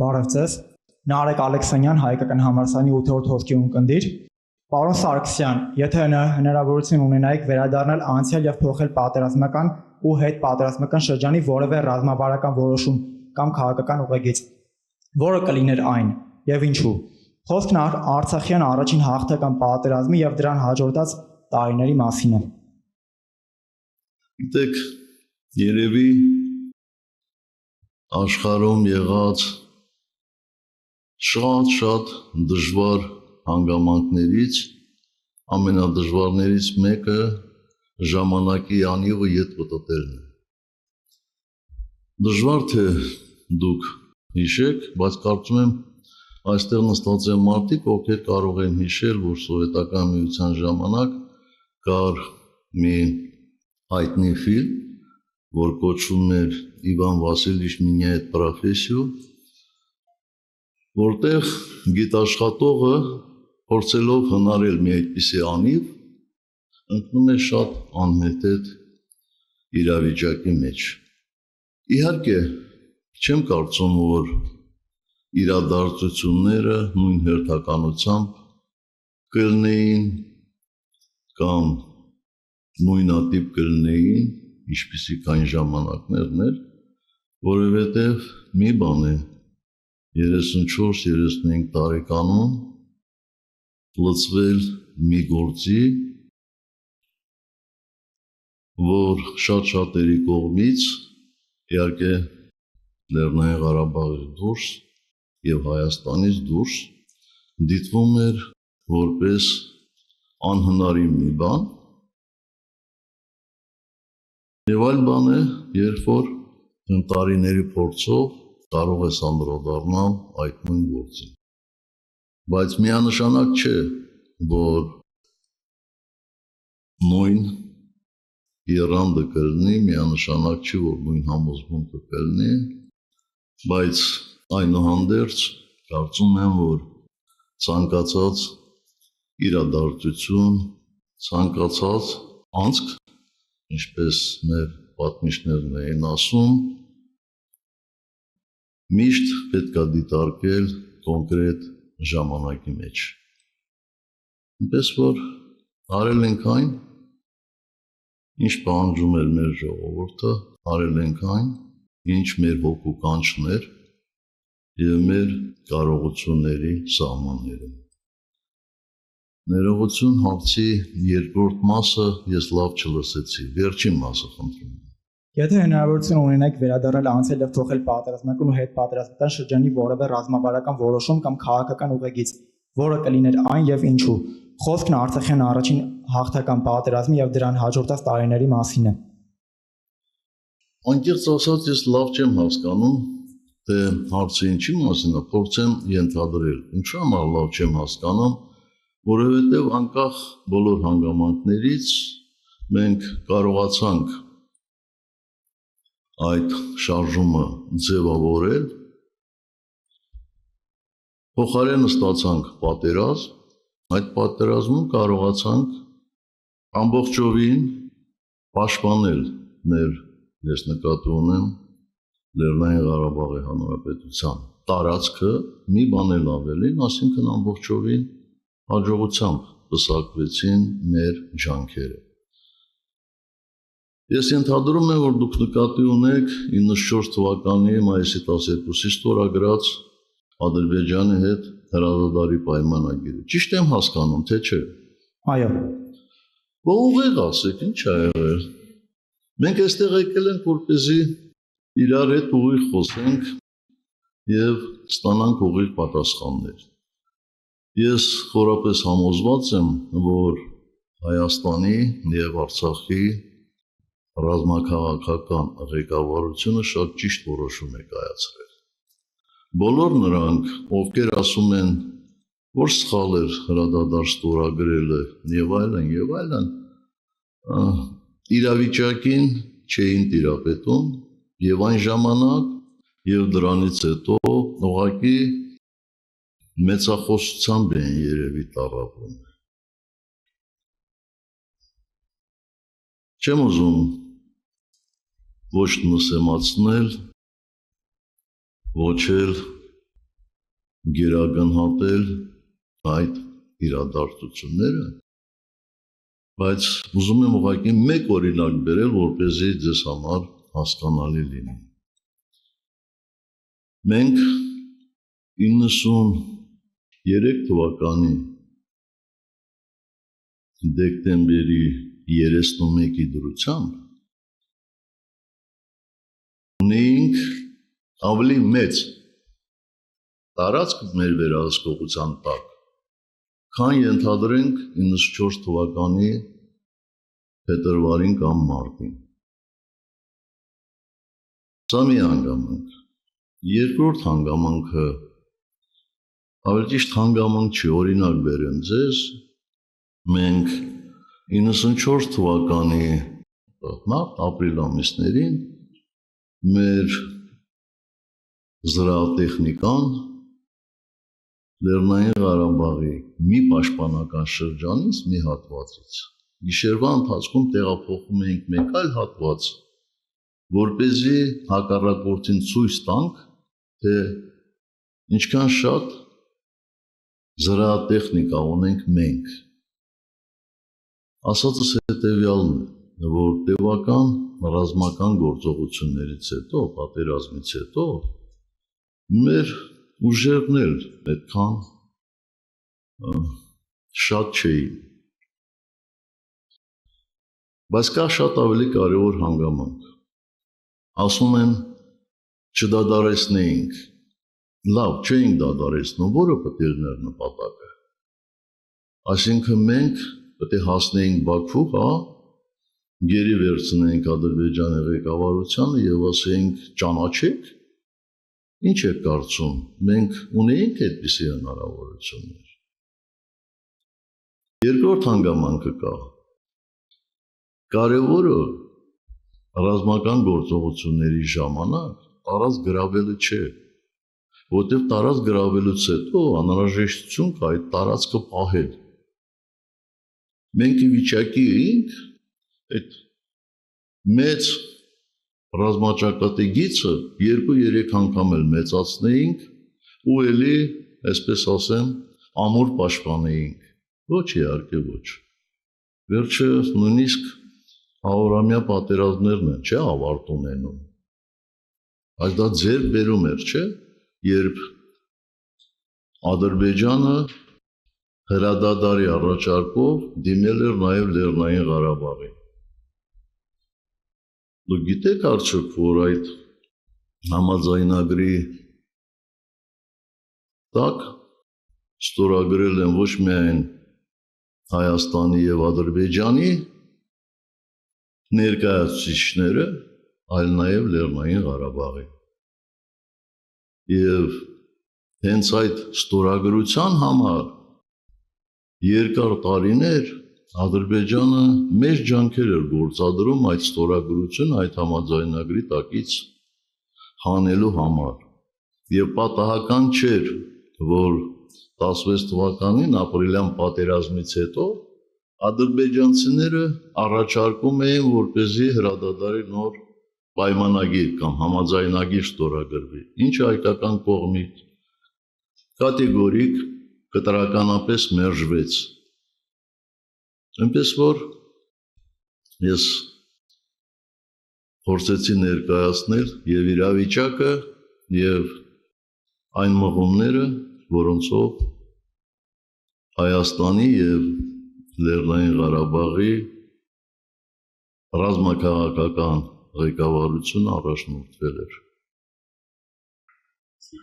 Բարև ձեզ, Նարեկ Ալեքսանյան, Հայկական համալսարանի 8-րդ հոսքի ունկնդիր։ Պարոն Սարգսյան, եթե հնարավորություն ունենայիք վերադառնալ անցյալ եւ փոխել պատերազմական ու հետպատերազմական շրջանի որևէ ռազմավարական որոշում կամ քաղաքական ուղեգիծ, որը կլիներ այն եւ ինչու։ Խոսքն Արցախյան առաջին հաղթական պատերազմի եւ դրան հաջորդած տարիների մասին է։ Գիտեք, երևի աշխարհում եղած շատ դժվար հանգամանքներից ամենադժվարներից մեկը ժամանակի անիվը ետ պտտելն է։ Դժվար թե դուք հիշեք, բայց կարծում եմ այստեղ նստած են մարդիկ, ովքեր կարող են հիշել, որ սովետական միության ժամանակ կար մի հայտնի ֆիլմ, որ կոչվում էր Իվան Վասիլիչ Մինյայետ պրոֆեսիու, որտեղ գիտաշխատողը փորձելով հնարել մի այդպիսի անիվ, ընկնում է շատ անհեթեթ իրավիճակի մեջ։ Իհարկե, չեմ կարծում, որ իրադարձությունները նույն հերթականությամբ կլինեին կամ նույնատիպ կլինեին, ինչպիսիք այն ժամանակներն էր, որովհետև մի բան է 34-35 տարեկանում լծվել մի գործի, որ շատ-շատերի կողմից, իհարկե Լեռնային Ղարաբաղից դուրս եւ Հայաստանից դուրս դիտվում էր որպես անհնարին մի բան, եւ այլ բան է, երբ որ տարիների փորձով կարող ես անդրադառնալ այդ նույն գործին։ Բայց միանշանակ չէ, որ նույն եռանդը կլինի, միանշանակ չի, որ նույն համոզմունքը կլինի, բայց այնուհանդերձ կարծում եմ, որ ցանկացած իրադարձություն, ցանկացած անցք, ինչպես մեր պատմիչներն էին ասում, միշտ պետք է դիտարկել կոնկրետ ժամանակի մեջ։ Այնպես որ արել ենք այն, ինչ պահանջում էր մեր ժողովուրդը, արել ենք այն, ինչ մեր հոգու կանչն էր եւ մեր կարողությունների սահմաններում։ Ներողություն հարցի երկրորդ մասը ես լավ չլսեցի, վերջին մասը խնդրում եմ։ Եթե հնարավորություն ունենայիք վերադառնալ անցյալ եւ փոխել պատերազմական ու հետպատերազմական շրջանի որևէ ռազմավարական որոշում կամ քաղաքական ուղեգիծ, որը կլիներ այն եւ ինչու։ Խոսքն Արցախյան առաջին հաղթական պատերազմի եւ դրան հաջորդած տարիների մասին է։ Անկեղծ ասած, ես լավ չեմ հասկանում, թե հարցը ինչի մասին է, փորձեմ ենթադրել։ Ինչու համար լավ չեմ հասկանում, որովհետև անկախ բոլոր հանգամանքներից մենք կարողացանք այդ շարժումը ձևավորել, փոխարենը ստացանք պատերազմ, այդ պատերազմում կարողացանք ամբողջովին պաշտպանել մեր, ես նկատի ունեմ, Լեռնային Ղարաբաղի Հանրապետության տարածքը, մի բան էլ ավելին, այսինքն ամբողջովին հաջողությամբ պսակվեցին մեր ջանքերը։ Ես ենթադրում եմ, որ դուք նկատի ունեք 94 թվականի մայիսի 12-ի ստորագրած Ադրբեջանի հետ հրադադարի պայմանագիրը։ Ճիշտ եմ հասկանում, թե չէ։ Այո։ Ուղիղ ասեք, ինչ ա եղել։ Մենք այստեղ եկել ենք, որպեսզի իրար հետ ուղիղ խոսենք եւ ստանանք ուղիղ պատասխաններ։ Ես խորապես համոզված եմ, որ Հայաստանի եւ Արցախի ռազմաքաղաքական ղեկավարությունը շատ ճիշտ որոշում է կայացրել։ Բոլոր նրանք, ովքեր ասում են, որ սխալ էր հրադադար ստորագրելը եւ այլն, իրավիճակին չէին տիրապետում եւ այն ժամանակ եւ դրանից հետո ուղղակի մեծախոսությամբ են երևի տառապում։ Չեմ ուզում ոչ նսեմացնել, ոչ էլ գերագնահատել այդ իրադարձությունները, բայց ուզում եմ ուղղակի մեկ օրինակ բերել, որպեսզի ձեզ համար հասկանալի լինի։ Մենք 93 թվականի դեկտեմբերի 31-ի դրությամբ ունեինք ավելի մեծ տարածք մեր վերահսկողության տակ, քան ենթադրենք 94 թվականի փետրվարին կամ մարտին։ Սա մի հանգամանք։ Երկրորդ հանգամանքը, ավելի ճիշտ հանգամանք չի, օրինակ բերեմ ձեզ, մենք 94 թվականի ապրիլ ամիսներին մեր զրահատեխնիկան Լեռնային Ղարաբաղի մի պաշտպանական շրջանից, մի հատվածից գիշերվա ընթացքում տեղափոխում էինք մեկ այլ հատված, որպեսզի հակառակորդին ցույց տանք, թե ինչքան շատ զրահատեխնիկա ունենք մենք։ Ասածս հետևյալն է, որ տևական ռազմական գործողություններից հետո, պատերազմից հետո մեր ուժերն էլ այդքան շատ չէին։ Բայց կա շատ ավելի կարևոր հանգամանք։ Ասում են չդադարեցնեինք, լավ, չէինք դադարեցնում, որը պետք է լիներ նպատակը։ Այսինքն մենք պետք է հասնեինք Բաքվու, գերի վերցնեինք Ադրբեջանի ղեկավարությանը եւ ասեինք ճանաչեք, ինչ եք կարծում, մենք ունեինք այդպիսի հնարավորություններ։ Երկրորդ հանգամանքը կա։ Կարևորը ռազմական գործողությունների ժամանակ տարածք գրավելը չէ, որտեղ տարածք գրավելուց հետո անհրաժեշտություն կա այդ տարածքը պահել։ Մենք ի վիճակի էինք այդ մեծ ռազմաճակատի գիծը 2-3 անգամ էլ մեծացնեինք ու էլի, այսպես ասեմ, ամուր պաշտպանեինք։ Ոչ, իհարկե ոչ։ Վերջը նույնիսկ 100-ամյա պատերազմներն են, չէ, ավարտ ունենում։ Բայց դա ձեռք բերում էր, չէ, երբ Ադրբեջանը հրադադարի առաջարկով դիմել էր նաև Լեռնային Ղարաբաղին։ Դուք գիտեք արդյոք, որ այդ համաձայնագրի տակ ստորագրել են ոչ միայն Հայաստանի եւ Ադրբեջանի ներկայացուցիչները, այլ նաև Լեռնային Ղարաբաղի։ Եվ հենց այդ ստորագրության համար երկար տարիներ Ադրբեջանը մեծ ջանքեր էր գործադրում այդ ստորագրությունը այդ համաձայնագրի տակից հանելու համար։ Եվ պատահական չէր, որ 16 թվականին ապրիլյան պատերազմից հետո ադրբեջանցիները առաջարկում էին, որպեսզի հրադադարի նոր պայմանագիր կամ համաձայնագիր ստորագրվի, ինչը հայկական կողմից կատեգորիկ կտրականապես մերժվեց։ Այնպես որ ես փորձեցի ներկայացնել եւ իրավիճակը եւ այն մղումները, որոնցով Հայաստանի եւ Լեռնային Ղարաբաղի ռազմաքաղաքական ղեկավարությունը առաջնորդվել էր։